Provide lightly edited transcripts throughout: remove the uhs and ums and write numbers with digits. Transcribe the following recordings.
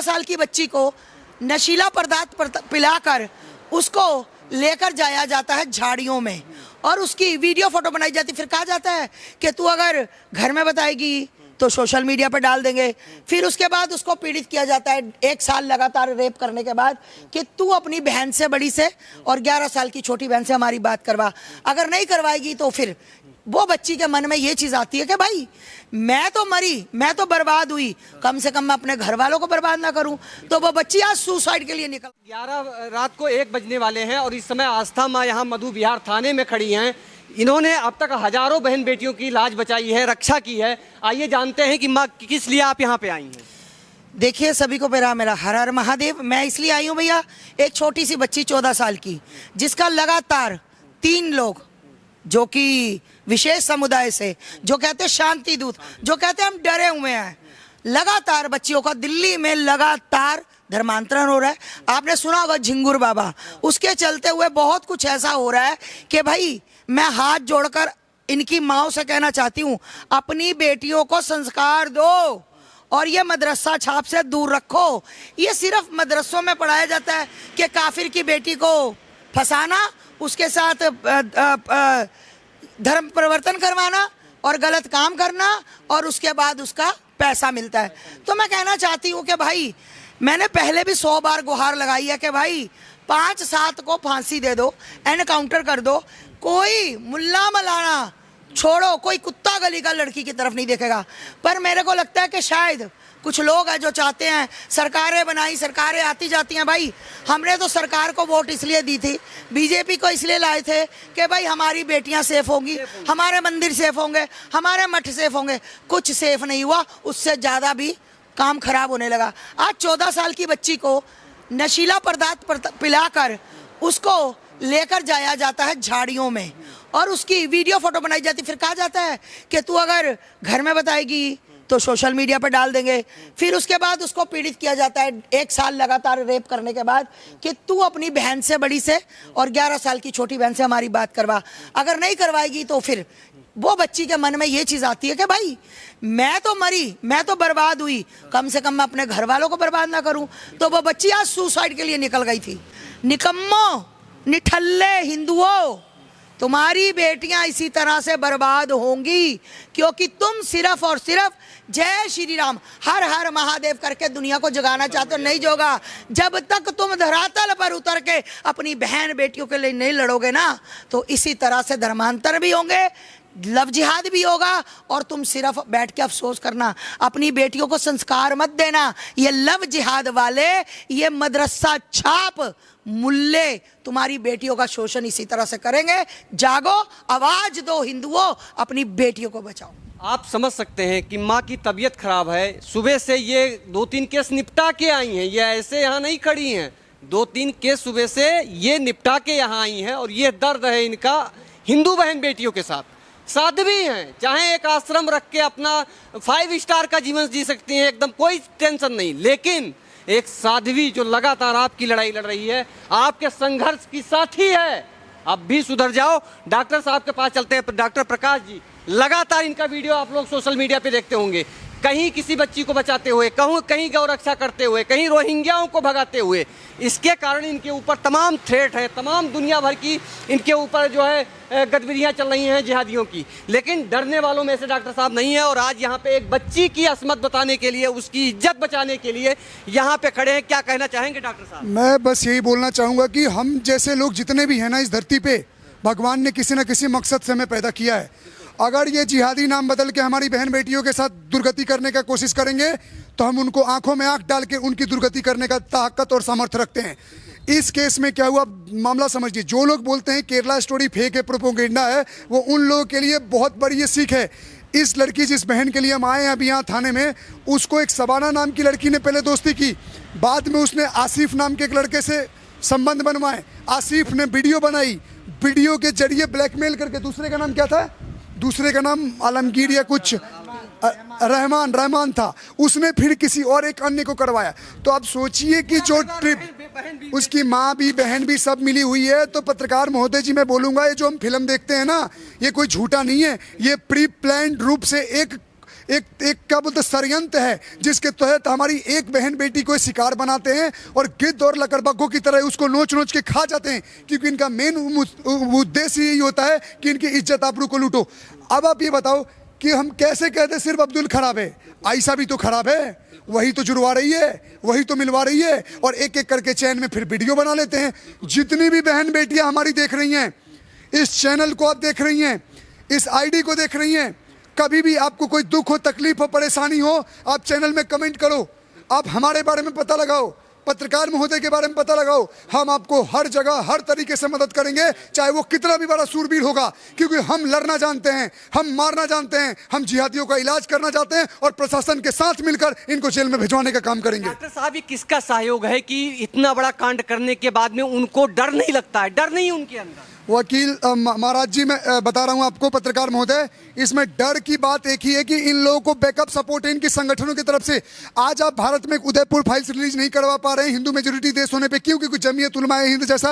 साल की बच्ची को नशीला पदार्थ पिलाकर उसको लेकर जाया जाता है झाड़ियों में और उसकी वीडियो फोटो बनाई जाती। फिर कहा जाता है कि तू अगर घर में बताएगी तो सोशल मीडिया पर डाल देंगे। फिर उसके बाद उसको पीड़ित किया जाता है 1 साल लगातार रेप करने के बाद कि तू अपनी बहन से बड़ी से और 11 साल की छोटी बहन से हमारी बात करवा। अगर नहीं करवाएगी तो फिर वो बच्ची के मन में ये चीज आती है कि भाई मैं तो मरी, मैं तो बर्बाद हुई, कम से कम मैं अपने घर वालों को बर्बाद ना करूं। तो वो बच्ची आज सुसाइड के लिए निकल। 11 रात को 1 बजने वाले हैं और इस समय आस्था माँ यहाँ मधु विहार थाने में खड़ी हैं। इन्होंने अब तक हजारों बहन बेटियों की लाज बचाई है, रक्षा की है। आइए जानते हैं कि माँ किस लिए आप यहाँ पे आई हैं। देखिए, सभी को मेरा हर हर महादेव। मैं इसलिए आई हूँ भैया, एक छोटी सी बच्ची 14 साल की जिसका लगातार 3 लोग जो कि विशेष समुदाय से, जो कहते हैं शांति दूत, जो कहते हैं हम डरे हुए हैं, लगातार बच्चियों का दिल्ली में लगातार धर्मांतरण हो रहा है। आपने सुना होगा झिंगुर बाबा, उसके चलते हुए बहुत कुछ ऐसा हो रहा है कि भाई मैं हाथ जोड़कर इनकी माँओं से कहना चाहती हूँ, अपनी बेटियों को संस्कार दो और ये मदरसा छाप से दूर रखो। ये सिर्फ मदरसों में पढ़ाया जाता है कि काफिर की बेटी को फंसाना, उसके साथ धर्म परिवर्तन करवाना और गलत काम करना और उसके बाद उसका पैसा मिलता है। तो मैं कहना चाहती हूँ कि भाई मैंने पहले भी 100 बार गुहार लगाई है कि भाई 5-7 को फांसी दे दो, एनकाउंटर कर दो। कोई मुल्ला मलाना छोड़ो, कोई कुत्ता गली का लड़की की तरफ नहीं देखेगा। पर मेरे को लगता है कि शायद कुछ लोग हैं जो चाहते हैं सरकारें बनाई, सरकारें आती जाती हैं। भाई हमने तो सरकार को वोट इसलिए दी थी, बीजेपी को इसलिए लाए थे कि भाई हमारी बेटियां सेफ होंगी, हमारे मंदिर सेफ होंगे, हमारे मठ सेफ होंगे। कुछ सेफ नहीं हुआ, उससे ज़्यादा भी काम खराब होने लगा। आज 14 साल की बच्ची को नशीला पदार्थ पिलाकर उसको लेकर जाया जाता है झाड़ियों में और उसकी वीडियो फोटो बनाई जाती। फिर कहा जाता है कि तू अगर घर में बताएगी तो सोशल मीडिया पर डाल देंगे। फिर उसके बाद उसको पीड़ित किया जाता है 1 साल लगातार रेप करने के बाद कि तू अपनी बहन से बड़ी से और 11 साल की छोटी बहन से हमारी बात करवा। अगर नहीं करवाएगी तो फिर वो बच्ची के मन में ये चीज आती है कि भाई मैं तो मरी, मैं तो बर्बाद हुई, कम से कम मैं अपने घर वालों को बर्बाद ना करूं। तो वो बच्ची आज सुसाइड के लिए निकल गई थी। निकम्मो, निठल्ले हिंदुओं, तुम्हारी बेटियां इसी तरह से बर्बाद होंगी क्योंकि तुम सिर्फ और सिर्फ जय श्री राम, हर हर महादेव करके दुनिया को जगाना चाहते हो। नहीं जोगा जब तक तुम धरातल पर उतर के अपनी बहन बेटियों के लिए नहीं लड़ोगे ना, तो इसी तरह से धर्मांतर भी होंगे, लव जिहाद भी होगा और तुम सिर्फ बैठ के अफसोस करना। अपनी बेटियों को संस्कार मत देना। ये लव जिहाद वाले, ये मदरसा छाप मुल्ले तुम्हारी बेटियों का शोषण इसी तरह से करेंगे। जागो, आवाज दो हिंदुओं, अपनी बेटियों को बचाओ। आप समझ सकते हैं कि माँ की तबीयत खराब है। सुबह से ये 2-3 केस निपटा के आई हैं, ये ऐसे यहाँ नहीं खड़ी हैं। 2-3 केस सुबह से ये निपटा के यहाँ आई हैं और ये दर्द है इनका हिंदू बहन बेटियों के साथ। साध्वी हैं, चाहे एक आश्रम रख के अपना 5 स्टार का जीवन जी सकती हैं, एकदम कोई टेंशन नहीं। लेकिन एक साध्वी जो लगातार आपकी लड़ाई लड़ रही है, आपके संघर्ष की साथी है, अब भी सुधर जाओ। डॉक्टर साहब के पास चलते हैं। डॉक्टर प्रकाश जी, लगातार इनका वीडियो आप लोग सोशल मीडिया पे देखते होंगे, कहीं किसी बच्ची को बचाते हुए, कहीं गौ रक्षा करते हुए, कहीं रोहिंग्याओं को भगाते हुए। इसके कारण इनके ऊपर तमाम थ्रेट है, तमाम दुनिया भर की इनके ऊपर जो है गतिविधियां चल रही हैं जिहादियों की। लेकिन डरने वालों में से डॉक्टर साहब नहीं है और आज यहाँ पे एक बच्ची की असमत बताने के लिए, उसकी इज्जत बचाने के लिए यहाँ पे खड़े हैं। क्या कहना चाहेंगे डॉक्टर साहब? मैं बस यही बोलना चाहूँगा कि हम जैसे लोग जितने भी हैं ना इस धरती पे, भगवान ने किसी न किसी मकसद से हमें पैदा किया है। अगर ये जिहादी नाम बदल के हमारी बहन बेटियों के साथ दुर्गति करने का कोशिश करेंगे तो हम उनको आंखों में आंख डाल के उनकी दुर्गति करने का ताकत और सामर्थ्य रखते हैं। इस केस में क्या हुआ मामला समझिए। जो लोग बोलते हैं केरला स्टोरी फेक है, प्रोपोगेंडा है, वो उन लोगों के लिए बहुत बड़ी ये सीख है। इस लड़की जिस बहन के लिए हम आए हैं अभी यहाँ थाने में, उसको एक सबाना नाम की लड़की ने पहले दोस्ती की, बाद में उसने आसिफ नाम के एक लड़के से संबंध बनवाए। आसिफ ने वीडियो बनाई, वीडियो के जरिए ब्लैकमेल करके, दूसरे का नाम क्या था, दूसरे का नाम आलमगीर या कुछ रहमान था, उसने फिर किसी और एक अन्य को करवाया। तो आप सोचिए कि जो ट्रिप उसकी माँ भी बहन भी सब मिली हुई है। तो पत्रकार महोदय जी, मैं बोलूँगा ये जो हम फिल्म देखते हैं ना, ये कोई झूठा नहीं है, ये प्री प्लान्ड रूप से एक क्या बोलते षड्यंत्र है, जिसके तहत हमारी एक बहन बेटी को शिकार बनाते हैं और गिद्ध और लकड़बग्घों की तरह उसको नोच नोच के खा जाते हैं, क्योंकि इनका मेन उद्देश्य यही होता है कि इनकी इज्जत आबरू को लूटो। अब आप ये बताओ कि हम कैसे कहते सिर्फ अब्दुल खराब है, आयशा भी तो खराब है, वही तो जुड़वा रही है, वही तो मिलवा रही है, और एक एक करके चैन में फिर वीडियो बना लेते हैं। जितनी भी बहन बेटियां हमारी देख रही हैं, इस चैनल को आप देख रही हैं, इस आईडी को देख रही हैं, कभी भी आपको कोई दुख हो, तकलीफ हो, परेशानी हो, आप चैनल में कमेंट करो, आप हमारे बारे में पता लगाओ, पत्रकार महोदय के बारे में पता लगाओ। हम आपको हर जगह हर तरीके से मदद करेंगे, चाहे वो कितना भी बड़ा सूरबीर होगा, क्योंकि हम लड़ना जानते हैं, हम मारना जानते हैं, हम जिहादियों का इलाज करना चाहते हैं और प्रशासन के साथ मिलकर इनको जेल में भिजवाने का काम करेंगे। डॉक्टर साहब, ये किसका सहयोग है कि इतना बड़ा कांड करने के बाद में उनको डर नहीं लगता है? डर नहीं उनके अंदर? वकील महाराज जी, मैं बता रहा हूं आपको पत्रकार महोदय, इसमें डर की बात एक ही है कि इन लोगों को बैकअप सपोर्ट है इनके संगठनों की तरफ से। आज आप भारत में उदयपुर फाइल्स रिलीज नहीं करवा पा रहे हैं हिंदू मेजोरिटी देश होने पे, क्यों? क्योंकि जमीयत उलमाए हिंद जैसा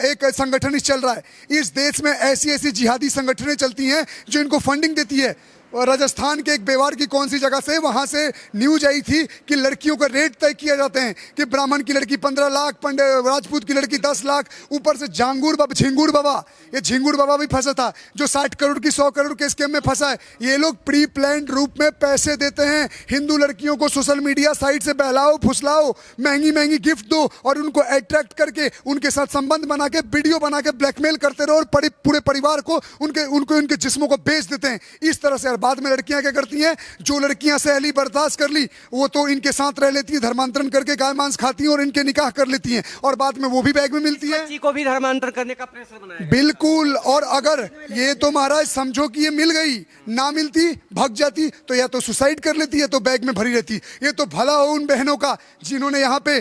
एक संगठन चल रहा है। इस देश में ऐसी ऐसी जिहादी संगठनें चलती हैं जो इनको फंडिंग देती है। राजस्थान के एक बेवार की कौन सी जगह से, वहां से न्यूज आई थी कि लड़कियों का रेट तय किया जाते हैं कि ब्राह्मण की लड़की 15 लाख, राजपूत की लड़की 10 लाख, ऊपर से झिंगुर बाबा, ये झिंगुर बाबा भी फंसा था जो 60 करोड़ की 100 करोड़ के स्कीम में फंसा है। ये लोग प्री प्लान्ड रूप में पैसे देते हैं हिंदू लड़कियों को, सोशल मीडिया साइट से बहलाओ फुसलाओ, महंगी महंगी गिफ्ट दो और उनको अट्रैक्ट करके उनके साथ संबंध बना के वीडियो बना के ब्लैकमेल करते रहो और पूरे परिवार को उनके जिस्मों को बेच देते हैं। इस तरह से बाद में लड़कियां क्या करती हैं, जो लड़कियां सहेली बर्दाश्त कर ली वो तो इनके साथ रह लेती है, धर्मांतरण करके गाय मांस खाती हैं और इनके निकाह कर लेती हैं और बाद में वो भी बैग में मिलती है। बच्ची को भी धर्मांतरण करने का प्रेशर बनाया। बिल्कुल। और अगर ये तो महाराज समझो कि ये मिल गई, ना मिलती भाग जाती तो या तो सुसाइड कर लेती है तो बैग में भरी रहती। ये तो भला हो उन बहनों का जिन्होंने यहाँ पे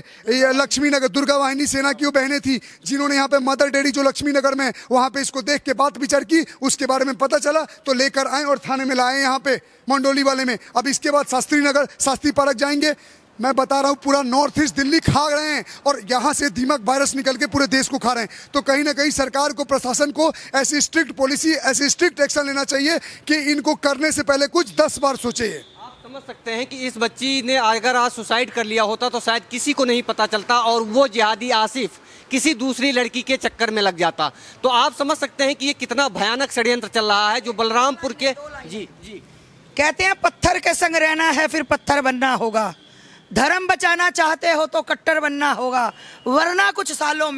लक्ष्मी नगर, दुर्गा वाहिनी सेना की वो बहनें थी जिन्होंने यहाँ पे मदर डेयरी जो लक्ष्मी नगर में, वहां पे इसको देख के बात विचार की, उसके बारे में पता चला तो लेकर आए और थाने में लाए यहाँ पे मंडोली वाले में। अब इसके बाद शास्त्री नगर, शास्त्री पार्क जाएंगे। मैं बता रहा हूँ पूरा नॉर्थ ईस्ट दिल्ली खा रहे हैं और यहाँ से दीमक वायरस निकल के पूरे देश को खा रहे हैं। तो कहीं ना कहीं सरकार को, प्रशासन को ऐसी स्ट्रिक्ट पॉलिसी, ऐसी स्ट्रिक्ट एक्शन लेना चाहिए कि इनको करने से पहले कुछ 10 बार सोचे। आप समझ सकते हैं कि इस बच्ची ने अगर आज सुसाइड कर लिया होता तो शायद किसी को नहीं पता चलता और वो जिहादी आसिफ किसी दूसरी लड़की के चक्कर में लग जाता। तो आप समझ सकते हैं कि ये कितना भयानक षड्यंत्र चल रहा है जो बलरामपुर के। जी जी, कहते हैं पत्थर के संग रहना है फिर पत्थर बनना होगा, धर्म बचाना चाहते हो तो कट्टर बनना होगा, वरना कुछ सालों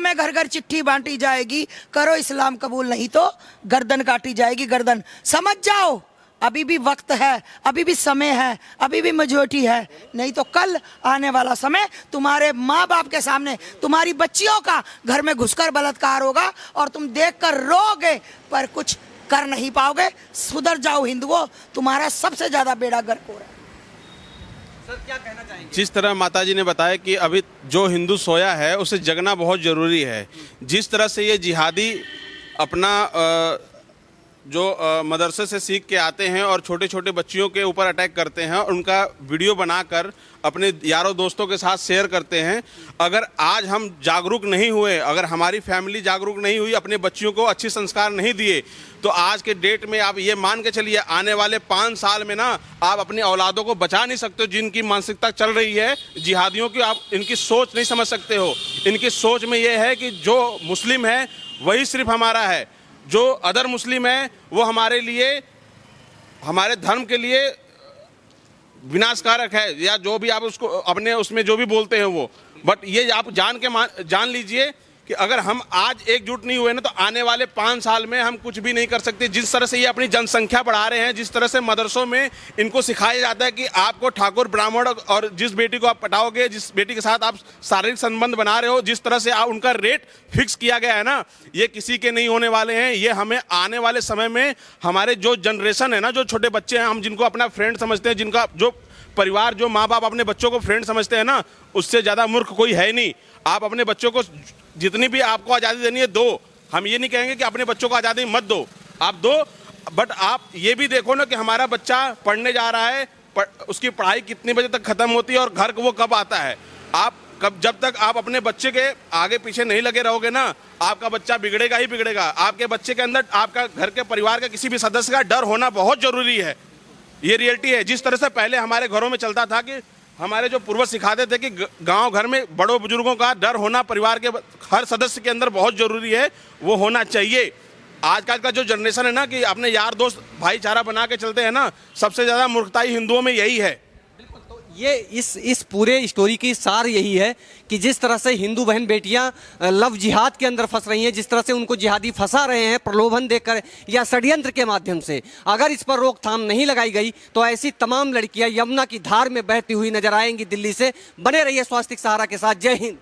में घर घर चिट्ठी बांटी जाएगी, करो इस्लाम कबूल नहीं तो गर्दन काटी जाएगी। गर्दन समझ जाओ, अभी भी वक्त है, अभी भी समय है, अभी भी मेजॉरिटी है, नहीं तो कल आने वाला समय तुम्हारे माँ बाप के सामने तुम्हारी बच्चियों का घर में घुसकर बलात्कार होगा और तुम देखकर रोगे पर कुछ कर नहीं पाओगे। सुधर जाओ हिंदुओं, तुम्हारा सबसे ज्यादा बेड़ा गर्क हो रहा है। सर क्या कहना चाहेंगे? जिस तरह माताजी ने बताया कि अभी जो हिंदू सोया है उसे जगना बहुत ज़रूरी है। जिस तरह से ये जिहादी अपना जो मदरसे से सीख के आते हैं और छोटे छोटे बच्चियों के ऊपर अटैक करते हैं और उनका वीडियो बनाकर अपने यारों दोस्तों के साथ शेयर करते हैं। अगर आज हम जागरूक नहीं हुए, अगर हमारी फैमिली जागरूक नहीं हुई, अपने बच्चियों को अच्छे संस्कार नहीं दिए, तो आज के डेट में आप ये मान के चलिए आने वाले 5 साल में ना आप अपनी औलादों को बचा नहीं सकते हो। जिनकी मानसिकता चल रही है जिहादियों की, आप इनकी सोच नहीं समझ सकते हो। इनकी सोच में ये है कि जो मुस्लिम है वही सिर्फ हमारा है, जो अदर मुस्लिम है वो हमारे लिए, हमारे धर्म के लिए विनाशकारक है, या जो भी आप उसको अपने उसमें जो भी बोलते हैं वो। बट ये आप जान लीजिए कि अगर हम आज एकजुट नहीं हुए ना तो आने वाले 5 साल में हम कुछ भी नहीं कर सकते। जिस तरह से ये अपनी जनसंख्या बढ़ा रहे हैं, जिस तरह से मदरसों में इनको सिखाया जाता है कि आपको ठाकुर ब्राह्मण और जिस बेटी को आप पटाओगे, जिस बेटी के साथ आप शारीरिक संबंध बना रहे हो, जिस तरह से आप उनका रेट फिक्स किया गया है ना, ये किसी के नहीं होने वाले हैं। ये हमें आने वाले समय में हमारे जो जनरेशन है ना, जो छोटे बच्चे हैं, हम जिनको अपना फ्रेंड समझते हैं, जिनका जो परिवार, जो माँ बाप अपने बच्चों को फ्रेंड समझते हैं ना, उससे ज़्यादा मूर्ख कोई है नहीं। आप अपने बच्चों को जितनी भी आपको आज़ादी देनी है दो। हम ये नहीं कहेंगे कि अपने बच्चों को आज़ादी मत दो, आप दो, बट आप ये भी देखो ना कि हमारा बच्चा पढ़ने जा रहा है, उसकी पढ़ाई कितने बजे तक खत्म होती है और घर वो कब आता है। आप जब तक आप अपने बच्चे के आगे पीछे नहीं लगे रहोगे ना, आपका बच्चा बिगड़ेगा ही बिगड़ेगा। आपके बच्चे के अंदर आपका घर के परिवार के किसी भी सदस्य का डर होना बहुत जरूरी है। ये रियलिटी है। जिस तरह से पहले हमारे घरों में चलता था कि हमारे जो पूर्वज सिखाते थे कि गांव घर में बड़ों बुजुर्गों का डर होना परिवार के हर सदस्य के अंदर बहुत जरूरी है, वो होना चाहिए। आजकल का जो जनरेशन है ना कि अपने यार दोस्त भाईचारा बना के चलते हैं ना, सबसे ज्यादा मूर्खताई हिंदुओं में यही है। ये इस पूरे स्टोरी की सार यही है कि जिस तरह से हिंदू बहन बेटियां लव जिहाद के अंदर फंस रही हैं, जिस तरह से उनको जिहादी फंसा रहे हैं प्रलोभन देकर या षड्यंत्र के माध्यम से, अगर इस पर रोकथाम नहीं लगाई गई तो ऐसी तमाम लड़कियां यमुना की धार में बहती हुई नजर आएंगी दिल्ली से। बने रहिए स्वास्तिक सहारा के साथ। जय हिंद।